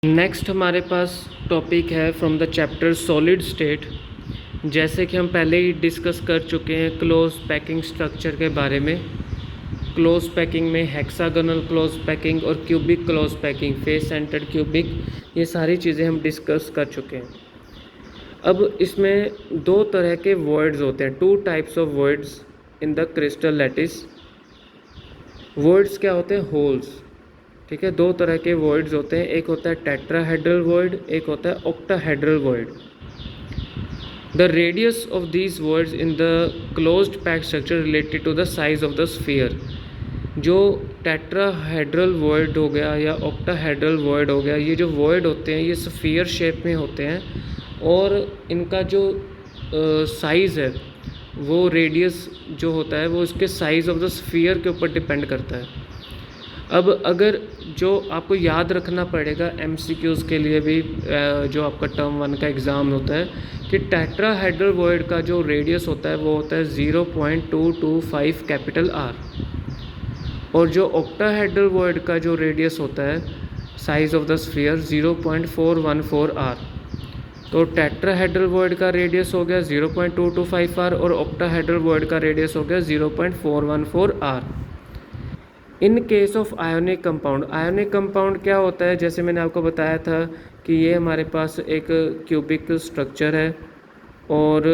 Next हमारे पास topic है from the chapter solid state. जैसे कि हम पहले ही डिस्कस कर चुके हैं क्लोज पैकिंग स्ट्रक्चर के बारे में। क्लोज पैकिंग में हेक्सागोनल क्लोज पैकिंग और cubic close packing, face centred cubic, ये सारी चीज़ें हम डिस्कस कर चुके हैं। अब इसमें दो तरह के वॉइड्स होते हैं, two types of voids in the crystal lattice. Voids क्या होते हैं? होल्स। ठीक है, दो तरह के वॉइड्स होते हैं, एक होता है टेट्राहेड्रल वॉइड, एक होता है octahedral void. The radius of these voids in the closed pack structure related to the size of the sphere. जो टेट्राहेड्रल वॉइड हो गया या ऑक्टाहेड्रल वॉइड हो गया, ये जो वॉइड होते हैं ये स्फीयर शेप में होते हैं और इनका जो साइज़ है वो रेडियस जो होता है वो इसके साइज़ ऑफ द स्फीयर के ऊपर डिपेंड करता है। अब अगर जो आपको याद रखना पड़ेगा एमसीक्यूज़ के लिए भी, जो आपका टर्म 1 का एग्ज़ाम होता है, कि टेट्राहेड्रल वॉइड का जो रेडियस होता है वो होता है 0.225 कैपिटल आर, और जो ऑक्टाहेड्रल वॉइड का जो रेडियस होता है size of the sphere 0.414 R. तो टेट्राहेड्रल वॉइड का रेडियस हो गया 0.225 आर और ऑक्टाहेड्रल वॉइड का रेडियस हो गया 0.414 R. In case of ionic compound, ionic compound क्या होता है? जैसे मैंने आपको बताया था कि ये हमारे पास एक क्यूबिक स्ट्रक्चर है और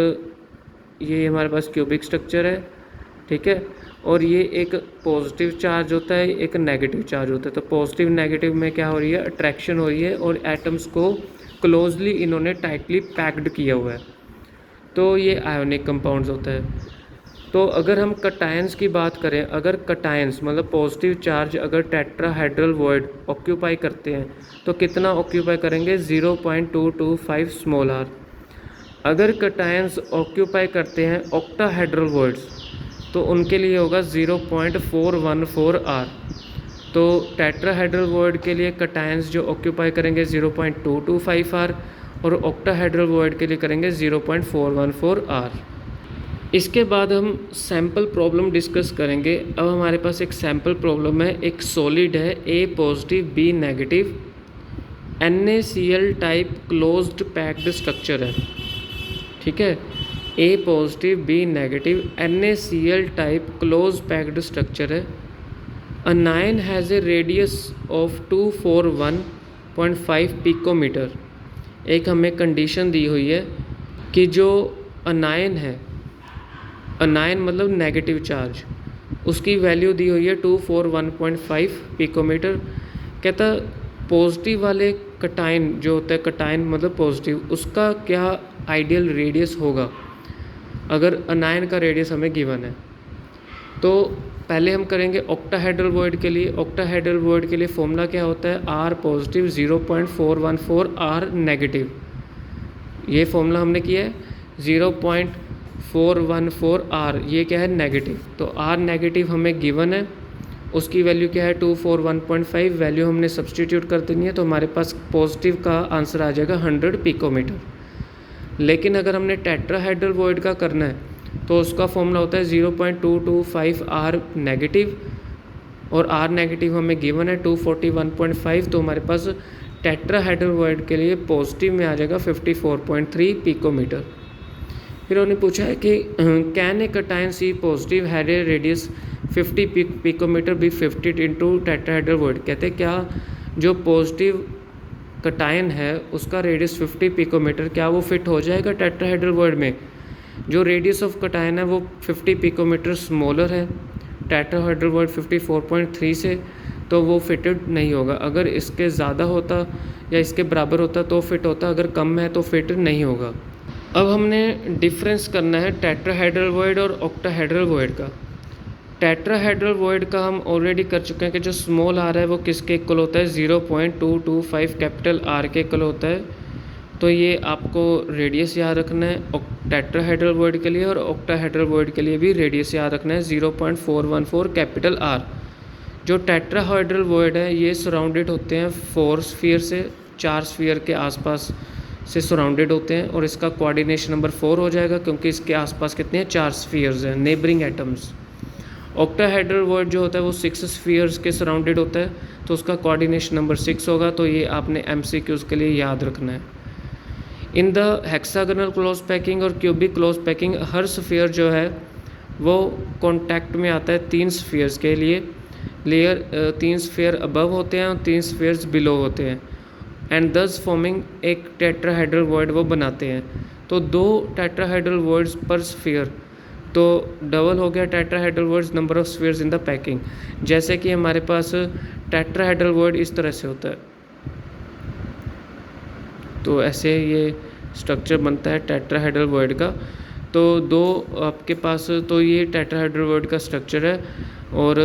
ये हमारे पास क्यूबिक स्ट्रक्चर है, ठीक है, और ये एक पॉजिटिव चार्ज होता है, एक नेगेटिव चार्ज होता है। तो पॉजिटिव नेगेटिव में क्या हो रही है? अट्रैक्शन हो रही है और एटम्स को क्लोजली इन्होंने टाइटली पैक्ड किया हुआ है, तो ये आयोनिक कंपाउंड्स होता है। तो अगर हम कटायंस की बात करें, अगर कटायंस मतलब पॉजिटिव चार्ज अगर टेट्राहेड्रल वॉइड ऑक्यूपाई करते हैं तो कितना ऑक्यूपाई करेंगे? 0.225 स्मॉल आर। अगर कटायंस ऑक्यूपाई करते हैं ऑक्टाहेड्रल वॉइड्स तो उनके लिए होगा 0.414 आर। तो टेट्राहेड्रल वॉइड के लिए कटायंस जो ऑक्यूपाई करेंगे 0.225 आर और ऑक्टाहेड्रल वॉइड के लिए करेंगे 0.414 आर। इसके बाद हम सैम्पल प्रॉब्लम डिस्कस करेंगे। अब हमारे पास एक सैम्पल प्रॉब्लम है, एक सॉलिड है A positive B negative, NaCl type closed packed structure है, ठीक है, A positive B negative NaCl type close packed structure है। Anion has a radius of 241.5 picometer. एक हमें कंडीशन दी हुई है कि जो अनायन है, अनायन मतलब नेगेटिव चार्ज, उसकी वैल्यू दी हुई है 241.5 पिकोमीटर। कहता पॉजिटिव वाले कटायन जो होता है, कटायन मतलब पॉजिटिव, उसका क्या आइडियल रेडियस होगा अगर अनायन का रेडियस हमें गिवन है। तो पहले हम करेंगे ऑक्टाहेड्रल वॉइड के लिए। ऑक्टाहेड्रल वॉइड के लिए फॉर्मूला क्या होता है? R positive 0.414 R negative. ये फॉर्मूला हमने किया है 0.414 आर, ये क्या है? नेगेटिव। तो आर नेगेटिव हमें गिवन है, उसकी वैल्यू क्या है? 241.5। वैल्यू हमने सब्सटीट्यूट कर देनी है तो हमारे पास पॉजिटिव का आंसर आ जाएगा 100 पिकोमीटर। लेकिन अगर हमने टेट्राहेड्रल वॉइड का करना है तो उसका फॉर्मूला होता है 0.225 आर नेगेटिव और आर नेगेटिव हमें गिवन है 241.5। तो हमारे पास टेट्राहेड्रल वॉइड के लिए पॉजिटिव में आ जाएगा 54.3 पिकोमीटर। फिर उन्होंने पूछा है कि can a cation C positive had a radius 50 picometre be fitted into tetrahedral void. कहते हैं क्या जो पॉजिटिव कटायन है उसका रेडियस 50 पिकोमीटर, क्या वो फिट हो जाएगा टेट्राहेड्रल वॉइड में? जो रेडियस ऑफ कटायन है वो 50 पिकोमीटर स्मॉलर है टेट्राहेड्रल वॉइड 54.3 से, तो वो फिटेड नहीं होगा। अगर इसके ज़्यादा होता या इसके बराबर होता तो फिट होता, अगर कम है तो फिट नहीं होगा। अब हमने डिफरेंस करना है टेट्राहेड्रल वॉइड और ऑक्टाहेड्रल वॉइड का। टेट्राहेड्रल वॉइड का हम ऑलरेडी कर चुके हैं कि जो स्मॉल आर है वो किसके इक्वल होता है? 0.225 कैपिटल आर के इक्वल होता है। तो ये आपको रेडियस याद रखना है टेट्राहेड्रल वॉइड के लिए, और ऑक्टाहेड्रल वॉइड के लिए भी रेडियस याद रखना है 0.414 कैपिटल आर। जो टेट्राहेड्रल वॉइड है ये सराउंडेड होते हैं 4 स्फीयर से, 4 स्फीयर के आसपास से सराउंडेड होते हैं और इसका कोऑर्डिनेशन नंबर 4 हो जाएगा क्योंकि इसके आसपास कितने हैं? 4 स्फीयर्स हैं, नेबरिंग एटम्स। ऑक्टाहेड्रल वॉइड जो होता है वो 6 स्फीयर्स के सराउंडेड होता है, तो उसका कोऑर्डिनेशन नंबर 6 होगा। तो ये आपने MCQs के लिए याद रखना है। In the hexagonal close packing और क्यूबिक क्लोज पैकिंग हर स्फीयर जो है वो कॉन्टैक्ट में आता है 3 स्फीयर्स के लिए। लेयर 3 स्फीयर अबव होते हैं और 3 स्फीयर्स बिलो होते हैं एंड दस फॉर्मिंग एक टेट्राहेड्रल वॉइड वो बनाते हैं। तो 2 टेट्राहेड्रल वॉइड्स पर स्फीयर, तो डबल हो गया tetrahedral voids number of spheres in the packing. जैसे कि हमारे पास टेट्राहेड्रल वॉइड इस तरह से होता है, तो ऐसे ये स्ट्रक्चर बनता है टेट्राहेड्रल वॉइड का। तो 2 आपके पास, तो ये टेट्राहेड्रल वॉइड का स्ट्रक्चर है और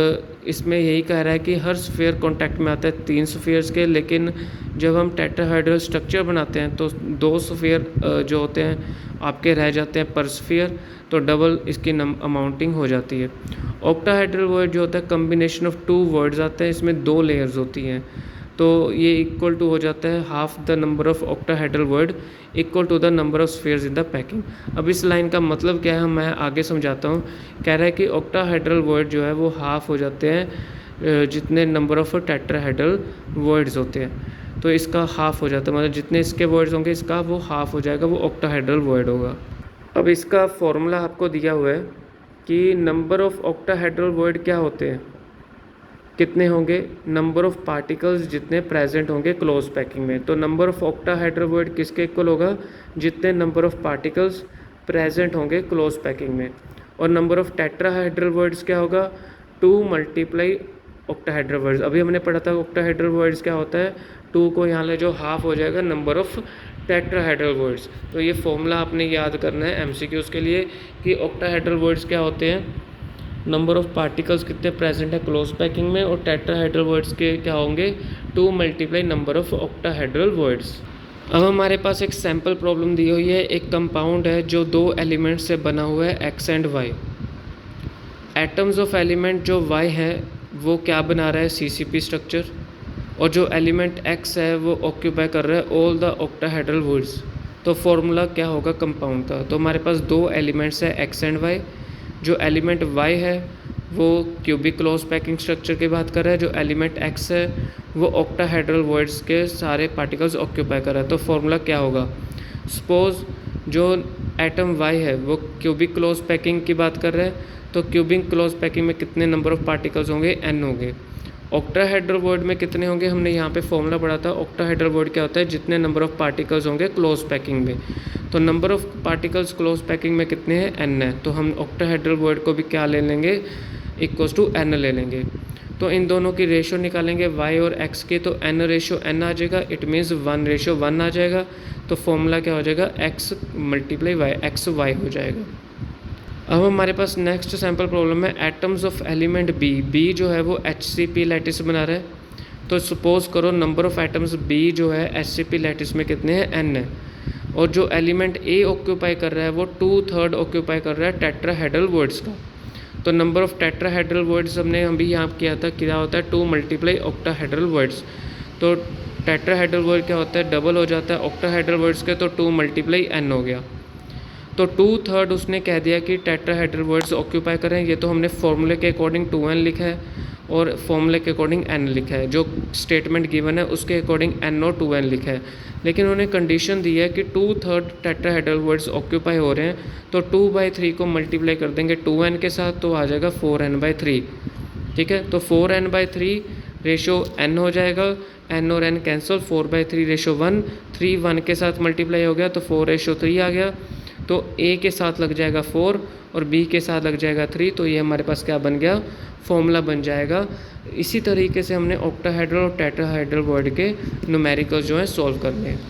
इसमें यही कह रहा है कि हर स्फीयर कांटेक्ट में आता है 3 स्फीयर्स के। लेकिन जब हम टेट्राहेड्रल स्ट्रक्चर बनाते हैं तो 2 स्फीयर जो होते हैं आपके रह जाते हैं पर स्फीयर, तो डबल इसकी अमाउंटिंग हो जाती है। ऑक्टाहेड्रल वॉइड जो होता है कम्बिनेशन ऑफ 2 वर्ड्स आते हैं, इसमें 2 लेयर्स होती हैं, तो ये इक्वल टू हो जाता है half the number of octahedral void equal to the number of spheres in the packing. अब इस लाइन का मतलब क्या है मैं आगे समझाता हूँ। कह रहा है कि ऑक्टाहेड्रल वर्ड जो है वो हाफ हो जाते हैं जितने नंबर ऑफ टेट्राहेड्रल वर्ड्स होते हैं, तो इसका हाफ हो जाता है, मतलब जितने इसके वर्ड्स होंगे इसका वो हाफ हो जाएगा, वो ऑक्टाहेड्रल वर्ड होगा। अब इसका फॉर्मूला आपको दिया हुआ है कि नंबर ऑफ ऑक्टाहेड्रल वर्ड क्या होते हैं, कितने होंगे, नंबर ऑफ पार्टिकल्स जितने प्रेजेंट होंगे क्लोज पैकिंग में। तो नंबर ऑफ ऑक्टाहेड्रल वर्ड किसके इक्वल होगा, जितने नंबर ऑफ पार्टिकल्स प्रेजेंट होंगे क्लोज पैकिंग में। और नंबर ऑफ टेट्राहेड्रल वर्ड्स क्या होगा, 2 मल्टीप्लाई ऑक्टाहेड्रल वर्ड्स। अभी हमने पढ़ा था ऑक्टाहेड्रल वर्ड्स क्या होता है, 2 को यहाँ ले जो हाफ हो जाएगा नंबर ऑफ टेट्राहेड्रल वर्ड्स। तो ये फॉर्मूला आपने याद करना है MCQs के लिए कि ऑक्टाहेड्रल वर्ड्स क्या होते हैं, नंबर ऑफ पार्टिकल्स कितने प्रेजेंट है क्लोज पैकिंग में, और टेट्राहेड्रल वर्ड्स के क्या होंगे 2 multiply number of octahedral words. अब हमारे पास एक सैम्पल प्रॉब्लम दी हुई है। एक कंपाउंड है जो 2 एलिमेंट से बना हुआ है X and Y। Atoms of element जो Y है वो क्या बना रहा है, CCP स्ट्रक्चर, और जो एलिमेंट X है वो ऑक्यूपाई कर रहा है ऑल द ऑक्टाहेड्रल वर्ड्स। तो फॉर्मूला क्या होगा कंपाउंड का, तो हमारे पास 2 एलिमेंट्स है X एंड Y। जो एलिमेंट Y है वो क्यूबिक क्लोज पैकिंग स्ट्रक्चर की बात कर रहा है, जो एलिमेंट X है वो ऑक्टाहेड्रल वर्ड्स के सारे पार्टिकल्स ऑक्यूपाई कर रहा है। तो फॉर्मूला क्या होगा, सपोज जो एटम Y है वो क्यूबिक क्लोज पैकिंग की बात कर रहा है, तो क्यूबिक क्लोज पैकिंग में कितने नंबर ऑफ पार्टिकल्स होंगे, N होंगे। ऑक्टाहेड्रल वर्ड में कितने होंगे, हमने यहाँ पे फॉर्मूला पढ़ा था, ऑक्टाहेड्रल वर्ड क्या होता है, जितने नंबर ऑफ पार्टिकल्स होंगे क्लोज पैकिंग में। तो number of particles close packing में कितने हैं, N है। तो हम ऑक्टाहेड्रल वर्ड को भी क्या ले लेंगे, इक्वल्स टू N ले लेंगे। तो इन दोनों की रेशो निकालेंगे Y और X के, तो N रेशो N आ जाएगा, इट मीन्स 1 रेशो 1 आ जाएगा। तो फॉर्मूला क्या हो जाएगा, X मल्टीप्लाई Y, XY हो जाएगा। अब हमारे पास नेक्स्ट सैम्पल प्रॉब्लम है एटम्स ऑफ एलिमेंट B जो है वो HCP लैटिस बना रहा है। तो सपोज करो नंबर ऑफ एटम्स B जो है HCP लैटिस में कितने हैं, N है, और जो एलिमेंट A ऑक्यूपाई कर रहा है वो 2/3 ऑक्यूपाई कर रहा है टेट्राहेड्रल वर्ड्स का। तो नंबर ऑफ टेट्राहेड्रल वर्ड्स हमने अभी यहाँ किया था, क्या होता है 2 मल्टीप्लाई ऑक्टाहेड्रल वर्ड्स। तो टेट्राहेड्रल वर्ड क्या होता है, डबल हो जाता है ऑक्टाहेड्रल वर्ड्स के, तो 2 मल्टीप्लाई N हो गया। तो 2/3 उसने कह दिया कि टेट्राहेड्रल वर्ड्स ऑक्यूपाई करें। ये तो हमने फॉर्मूले के अकॉर्डिंग 2N लिखा है और फॉर्मूले के अकॉर्डिंग N लिखा है, जो स्टेटमेंट गिवन है उसके अकॉर्डिंग N और 2N लिखा है। लेकिन उन्होंने कंडीशन दी है कि 2/3 टेट्राहेड्रल वर्ड्स ऑक्यूपाई हो रहे हैं, तो 2/3 को मल्टीप्लाई कर देंगे 2N के साथ, तो आ जाएगा 4N/3। ठीक है, तो 4N/3 रेशो N हो जाएगा, N और N कैंसिल, 4/3 रेशो 1, 3 1 के साथ मल्टीप्लाई हो गया तो 4:3 आ गया। तो A के साथ लग जाएगा 4 और B के साथ लग जाएगा 3, तो ये हमारे पास क्या बन गया, फॉर्मूला बन जाएगा। इसी तरीके से हमने ऑक्टाहेड्रल और टेट्राहेड्रल वर्ड के न्यूमेरिकल्स जो है सॉल्व करने हैं।